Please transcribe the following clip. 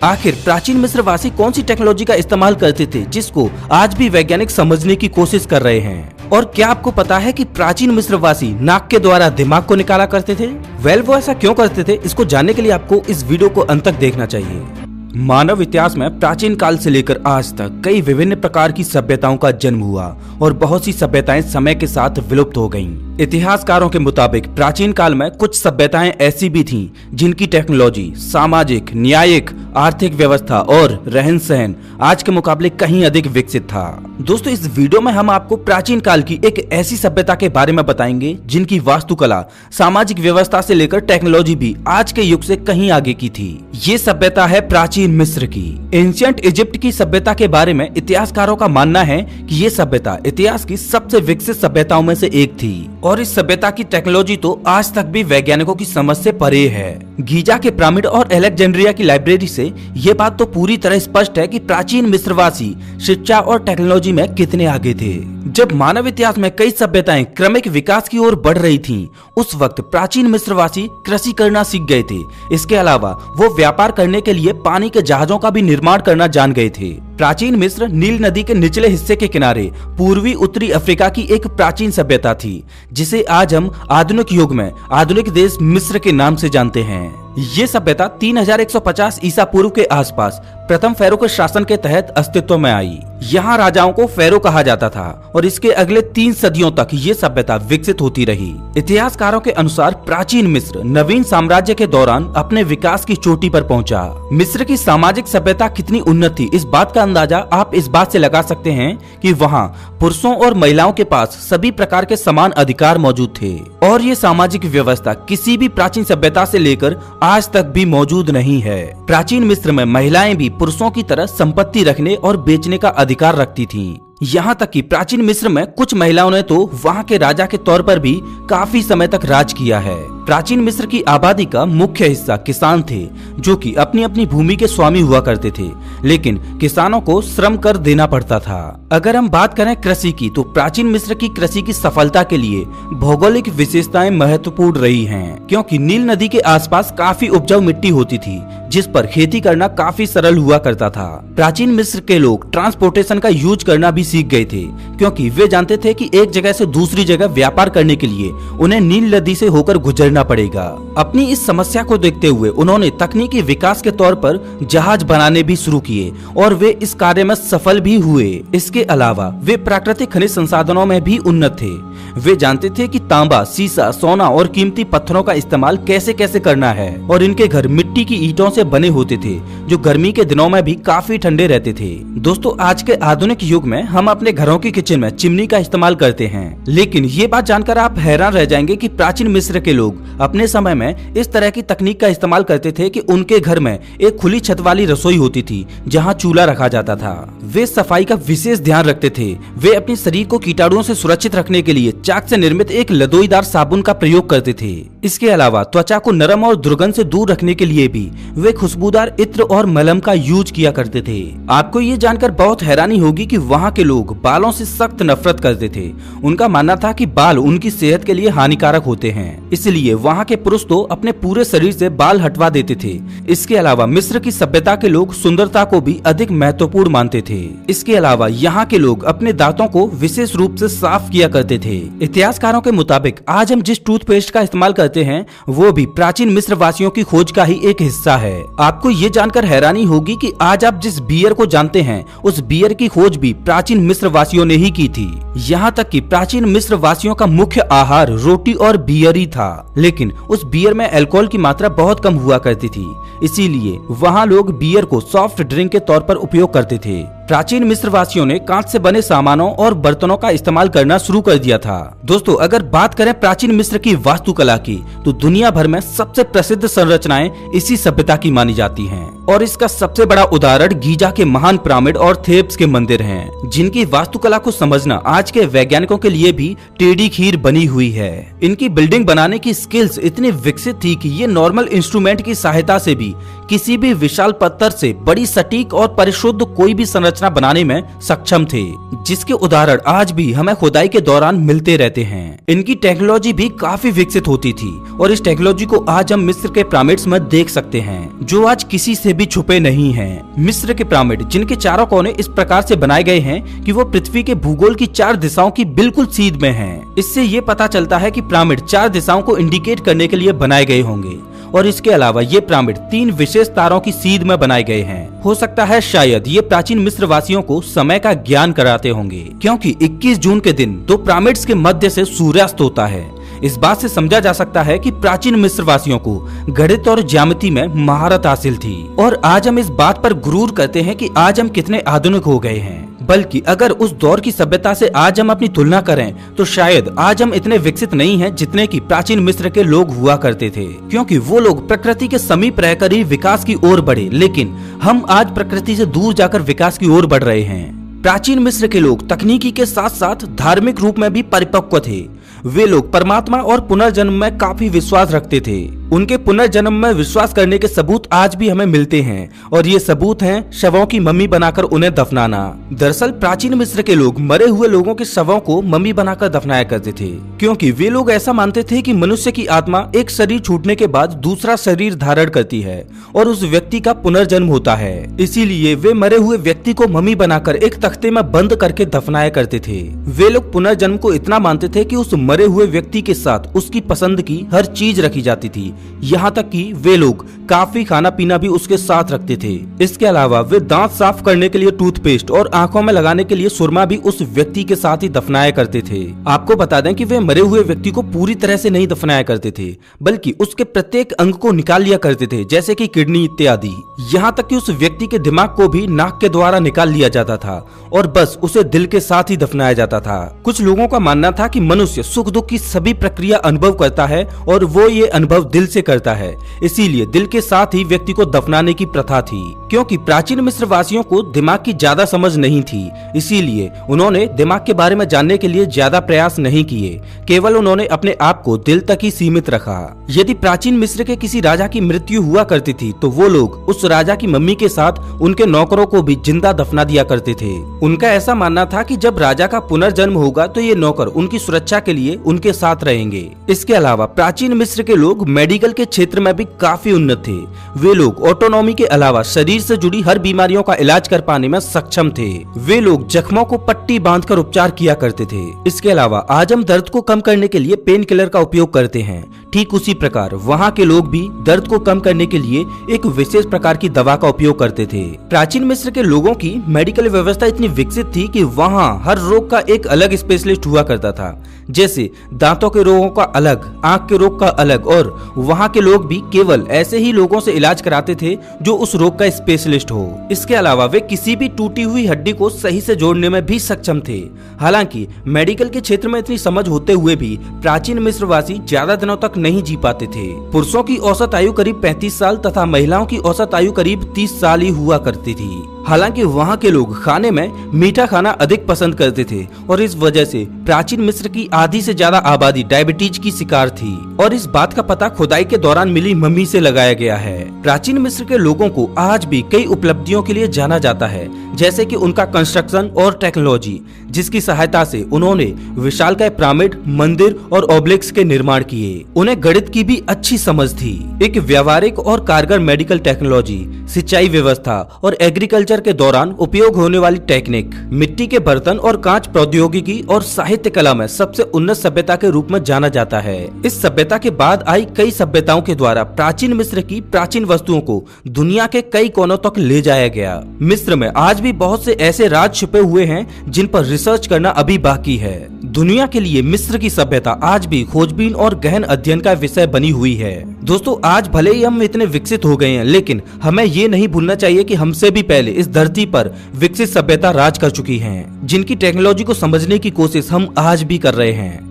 आखिर प्राचीन मिस्रवासी कौन सी टेक्नोलॉजी का इस्तेमाल करते थे जिसको आज भी वैज्ञानिक समझने की कोशिश कर रहे हैं? और क्या आपको पता है कि प्राचीन मिस्रवासी नाक के द्वारा दिमाग को निकाला करते थे? वो ऐसा क्यों करते थे, इसको जानने के लिए आपको इस वीडियो को अंत तक देखना चाहिए। मानव इतिहास में प्राचीन काल से लेकर आज तक कई विभिन्न प्रकार की सभ्यताओं का जन्म हुआ और बहुत सी सभ्यताएं समय के साथ विलुप्त हो गईं। इतिहासकारों के मुताबिक प्राचीन काल में कुछ सभ्यताएं ऐसी भी थीं जिनकी टेक्नोलॉजी, सामाजिक, न्यायिक, आर्थिक व्यवस्था और रहन सहन आज के मुकाबले कहीं अधिक विकसित था। दोस्तों, इस वीडियो में हम आपको प्राचीन काल की एक ऐसी सभ्यता के बारे में बताएंगे जिनकी वास्तुकला, सामाजिक व्यवस्था से लेकर टेक्नोलॉजी भी आज के युग से कहीं आगे की थी। ये सभ्यता है प्राचीन मिस्र की। एंशिएंट इजिप्ट की सभ्यता के बारे में इतिहासकारों का मानना है कि ये सभ्यता इतिहास की सबसे विकसित सभ्यताओं में से एक थी और इस सभ्यता की टेक्नोलॉजी तो आज तक भी वैज्ञानिकों की समझ से परे है। गीजा के पिरामिड और अलेक्जेंड्रिया की लाइब्रेरी से ये बात तो पूरी तरह स्पष्ट है कि प्राचीन मिस्रवासी शिक्षा और टेक्नोलॉजी में कितने आगे थे। जब मानव इतिहास में कई सभ्यताएं क्रमिक विकास की ओर बढ़ रही थीं, उस वक्त प्राचीन मिस्रवासी कृषि करना सीख गए थे। इसके अलावा वो व्यापार करने के लिए पानी के जहाजों का भी निर्माण करना जान गए थे। प्राचीन मिस्र नील नदी के निचले हिस्से के किनारे पूर्वी उत्तरी अफ्रीका की एक प्राचीन सभ्यता थी, जिसे आज हम आधुनिक युग में आधुनिक देश मिस्र के नाम से जानते हैं। ये सभ्यता 3150 ईसा पूर्व के आसपास प्रथम फेरो के शासन के तहत अस्तित्व में आई। यहाँ राजाओं को फेरो कहा जाता था और इसके अगले 3 सदियों तक ये सभ्यता विकसित होती रही। इतिहासकारों के अनुसार प्राचीन मिस्र नवीन साम्राज्य के दौरान अपने विकास की चोटी पर पहुंचा। मिस्र की सामाजिक सभ्यता कितनी उन्नत थी, इस बात का अंदाजा आप इस बात से लगा सकते हैं कि वहाँ पुरुषों और महिलाओं के पास सभी प्रकार के समान अधिकार मौजूद थे और ये सामाजिक व्यवस्था किसी भी प्राचीन सभ्यता से लेकर आज तक भी मौजूद नहीं है। प्राचीन मिस्र में महिलाएं भी पुरुषों की तरह संपत्ति रखने और बेचने का अधिकार रखती थीं। यहाँ तक कि प्राचीन मिस्र में कुछ महिलाओं ने तो वहाँ के राजा के तौर पर भी काफी समय तक राज किया है। प्राचीन मिस्र की आबादी का मुख्य हिस्सा किसान थे, जो कि अपनी अपनी भूमि के स्वामी हुआ करते थे, लेकिन किसानों को श्रम कर देना पड़ता था। अगर हम बात करें कृषि की, तो प्राचीन मिस्र की कृषि की सफलता के लिए भौगोलिक विशेषताएं महत्वपूर्ण रही हैं, क्योंकि नील नदी के आसपास काफी उपजाऊ मिट्टी होती थी, जिस पर खेती करना काफी सरल हुआ करता था। प्राचीन मिस्र के लोग ट्रांसपोर्टेशन का यूज करना भी सीख गए थे, क्योंकि वे जानते थे कि एक जगह से दूसरी जगह व्यापार करने के लिए उन्हें नील नदी से होकर गुजरना पड़ेगा। अपनी इस समस्या को देखते हुए उन्होंने तकनीकी विकास के तौर पर जहाज बनाने भी शुरू किए और वे इस कार्य में सफल भी हुए। इसके अलावा वे प्राकृतिक खनिज संसाधनों में भी उन्नत थे। वे जानते थे कि तांबा, सीसा, सोना और कीमती पत्थरों का इस्तेमाल कैसे कैसे करना है और इनके घर मिट्टी की ईंटों से बने होते थे, जो गर्मी के दिनों में भी काफी ठंडे रहते थे। दोस्तों, आज के आधुनिक युग में हम अपने घरों की किचन में चिमनी का इस्तेमाल करते हैं, लेकिन ये बात जानकर आप हैरान रह जाएंगे कि प्राचीन मिस्र के लोग अपने समय में इस तरह की तकनीक का इस्तेमाल करते थे कि उनके घर में एक खुली छत वाली रसोई होती थी, जहां चूल्हा रखा जाता था। वे सफाई का विशेष ध्यान रखते थे। वे अपने शरीर को कीटाणुओं से सुरक्षित रखने के लिए चाक से निर्मित एक लदोईदार साबुन का प्रयोग करते थे। इसके अलावा त्वचा को नरम और दुर्गंध से दूर रखने के लिए भी वे खुशबूदार इत्र और मलहम का यूज किया करते थे। आपको ये जानकर बहुत हैरानी होगी कि वहाँ के लोग बालों से सख्त नफरत करते थे। उनका मानना था कि बाल उनकी सेहत के लिए हानिकारक होते हैं, इसलिए वहाँ के पुरुष तो अपने पूरे शरीर से बाल हटवा देते थे। इसके अलावा मिस्र की सभ्यता के लोग सुंदरता को भी अधिक महत्वपूर्ण मानते थे। इसके अलावा यहाँ के लोग अपने दांतों को विशेष रूप से साफ किया करते थे। इतिहासकारों के मुताबिक आज हम जिस टूथपेस्ट का इस्तेमाल करते हैं, वो भी प्राचीन मिस्र वासियों की खोज का ही एक हिस्सा है। आपको ये जानकर हैरानी होगी कि आज आप जिस बियर को जानते हैं, उस बियर की खोज भी प्राचीन मिस्र वासियों ने ही की थी। यहाँ तक कि प्राचीन मिस्र वासियों का मुख्य आहार रोटी और बियर ही था, लेकिन उस बियर में अल्कोहल की मात्रा बहुत कम हुआ करती थी, इसीलिए वहाँ लोग बियर को सॉफ्ट ड्रिंक के तौर पर उपयोग करते थे। प्राचीन मिस्र वासियों ने कांच से बने सामानों और बर्तनों का इस्तेमाल करना शुरू कर दिया था। दोस्तों, अगर बात करें प्राचीन मिस्र की वास्तुकला की, तो दुनिया भर में सबसे प्रसिद्ध संरचनाएं इसी सभ्यता की मानी जाती हैं और इसका सबसे बड़ा उदाहरण गीजा के महान पिरामिड और थेब्स के मंदिर हैं, जिनकी वास्तुकला को समझना आज के वैज्ञानिकों के लिए भी टेढ़ी खीर बनी हुई है। इनकी बिल्डिंग बनाने की स्किल्स इतनी विकसित थी कि ये नॉर्मल इंस्ट्रूमेंट की सहायता से भी किसी भी विशाल पत्थर से बड़ी सटीक और परिशुद्ध कोई भी संरचना बनाने में सक्षम थे, जिसके उदाहरण आज भी हमें खुदाई के दौरान मिलते रहते हैं। इनकी टेक्नोलॉजी भी काफी विकसित होती थी और इस टेक्नोलॉजी को आज हम मिस्र के पिरामिड्स में देख सकते हैं, जो आज किसी से भी छुपे नहीं हैं। मिस्र के पिरामिड जिनके चारों कोने इस प्रकार से बनाए गए हैं कि वो पृथ्वी के भूगोल की 4 दिशाओं की बिल्कुल सीध में हैं। इससे ये पता चलता है कि पिरामिड 4 दिशाओं को इंडिकेट करने के लिए बनाए गए होंगे और इसके अलावा ये पिरामिड 3 विशेष तारों की सीध में बनाए गए हैं। हो सकता है शायद ये प्राचीन मिस्र वासियों को समय का ज्ञान कराते होंगे, क्योंकि 21 जून के दिन 2 पिरामिड्स के मध्य से सूर्यास्त होता है। इस बात से समझा जा सकता है कि प्राचीन मिस्र वासियों को गणित और ज्यामिति में महारत हासिल थी। और आज हम इस बात पर गुरूर करते हैं कि आज हम कितने आधुनिक हो गए हैं, बल्कि अगर उस दौर की सभ्यता से आज हम अपनी तुलना करें तो शायद आज हम इतने विकसित नहीं हैं जितने कि प्राचीन मिस्र के लोग हुआ करते थे, क्योंकि वो लोग प्रकृति के समीप रहकर ही विकास की ओर बढ़े, लेकिन हम आज प्रकृति से दूर जाकर विकास की ओर बढ़ रहे हैं। प्राचीन मिस्र के लोग तकनीकी के साथ साथ धार्मिक रूप में भी परिपक्व थे। वे लोग परमात्मा और पुनर्जन्म में काफी विश्वास रखते थे। उनके पुनर्जन्म में विश्वास करने के सबूत आज भी हमें मिलते हैं और ये सबूत हैं शवों की मम्मी बनाकर उन्हें दफनाना। दरअसल प्राचीन मिस्र के लोग मरे हुए लोगों के शवों को मम्मी बनाकर दफनाया करते थे, क्योंकि वे लोग ऐसा मानते थे कि मनुष्य की आत्मा एक शरीर छूटने के बाद दूसरा शरीर धारण करती है और उस व्यक्ति का पुनर्जन्म होता है। इसीलिए वे मरे हुए व्यक्ति को मम्मी बनाकर एक तख्ते में बंद करके दफनाया करते थे। वे लोग पुनर्जन्म को इतना मानते थे कि उस मरे हुए व्यक्ति के साथ उसकी पसंद की हर चीज रखी जाती थी, यहाँ तक कि वे लोग काफी खाना पीना भी उसके साथ रखते थे। इसके अलावा वे दांत साफ करने के लिए टूथपेस्ट और आंखों में लगाने के लिए सुरमा भी उस व्यक्ति के साथ ही दफनाया करते थे। आपको बता दें कि वे मरे हुए व्यक्ति को पूरी तरह से नहीं दफनाया करते थे, बल्कि उसके प्रत्येक अंग को निकाल लिया करते थे, जैसे कि किडनी इत्यादि। यहाँ तक कि उस व्यक्ति के दिमाग को भी नाक के द्वारा निकाल लिया जाता था और बस उसे दिल के साथ ही दफनाया जाता था। कुछ लोगों का मानना था कि मनुष्य सुख दुख की सभी प्रक्रिया अनुभव करता है और वो ये अनुभव दिल से करता है, इसीलिए दिल के साथ ही व्यक्ति को दफनाने की प्रथा थी। क्योंकि प्राचीन मिस्र वासियों को दिमाग की ज्यादा समझ नहीं थी, इसीलिए उन्होंने दिमाग के बारे में जानने के लिए ज्यादा प्रयास नहीं किए, केवल उन्होंने अपने आप को दिल तक ही सीमित रखा। यदि प्राचीन मिस्र के किसी राजा की मृत्यु हुआ करती थी तो वो लोग उस राजा की मम्मी के साथ उनके नौकरों को भी जिंदा दफना दिया करते थे। उनका ऐसा मानना था कि जब राजा का पुनर्जन्म होगा तो ये नौकर उनकी सुरक्षा के लिए उनके साथ रहेंगे। इसके अलावा प्राचीन मिस्र के लोग मेडिकल के क्षेत्र में भी काफी उन्नत थे। वे लोग ऑटोनॉमी के अलावा शरीर से जुड़ी हर बीमारियों का इलाज कर पाने में सक्षम थे। वे लोग जख्मों को पट्टी बांधकर उपचार किया करते थे। इसके अलावा आज हम दर्द को कम करने के लिए पेन किलर का उपयोग करते हैं, ठीक उसी प्रकार वहाँ के लोग भी दर्द को कम करने के लिए एक विशेष प्रकार की दवा का उपयोग करते थे। प्राचीन मिस्र के लोगों की मेडिकल व्यवस्था इतनी विकसित थी कि वहाँ हर रोग का एक अलग स्पेशलिस्ट हुआ करता था, जैसे दांतों के रोगों का अलग, आंख के रोग का अलग, और वहाँ के लोग भी केवल ऐसे ही लोगों से इलाज कराते थे जो उस रोग का स्पेशलिस्ट हो। इसके अलावा वे किसी भी टूटी हुई हड्डी को सही से जोड़ने में भी सक्षम थे। हालांकि मेडिकल के क्षेत्र में इतनी समझ होते हुए भी प्राचीन मिस्रवासी ज्यादा दिनों तक नहीं जी पाते थे। पुरुषों की औसत आयु करीब 35 साल तथा महिलाओं की औसत आयु करीब 30 साल ही हुआ करती थी। हालांकि वहाँ के लोग खाने में मीठा खाना अधिक पसंद करते थे और इस वजह से प्राचीन मिस्र की आधी से ज्यादा आबादी डायबिटीज की शिकार थी और इस बात का पता खुदाई के दौरान मिली मम्मी से लगाया गया है। प्राचीन मिस्र के लोगों को आज भी कई उपलब्धियों के लिए जाना जाता है, जैसे कि उनका कंस्ट्रक्शन और टेक्नोलॉजी, जिसकी सहायता से उन्होंने विशालकाय पिरामिड, मंदिर और ऑब्लिक्स के निर्माण किए। उन्हें गणित की भी अच्छी समझ थी। एक व्यावहारिक और कारगर मेडिकल टेक्नोलॉजी, सिंचाई व्यवस्था और एग्रीकल्चर के दौरान उपयोग होने वाली टेक्निक, मिट्टी के बर्तन और कांच प्रौद्योगिकी और साहित्य कला में सबसे उन्नत सभ्यता के रूप में जाना जाता है। इस सभ्यता के बाद आई कई सभ्यताओं के द्वारा प्राचीन मिस्र की प्राचीन वस्तुओं को दुनिया के कई कोनों तक ले जाया गया। मिस्र में आज भी बहुत से ऐसे राज छुपे हुए हैं जिन पर रिसर्च करना अभी बाकी है। दुनिया के लिए मिस्र की सभ्यता आज भी खोजबीन और गहन अध्ययन का विषय बनी हुई है। दोस्तों, आज भले ही हम इतने विकसित हो गए हैं, लेकिन हमें ये नहीं भूलना चाहिए कि हमसे भी पहले इस धरती पर विकसित सभ्यता राज कर चुकी है, जिनकी टेक्नोलॉजी को समझने की कोशिश हम आज भी कर रहे हैं।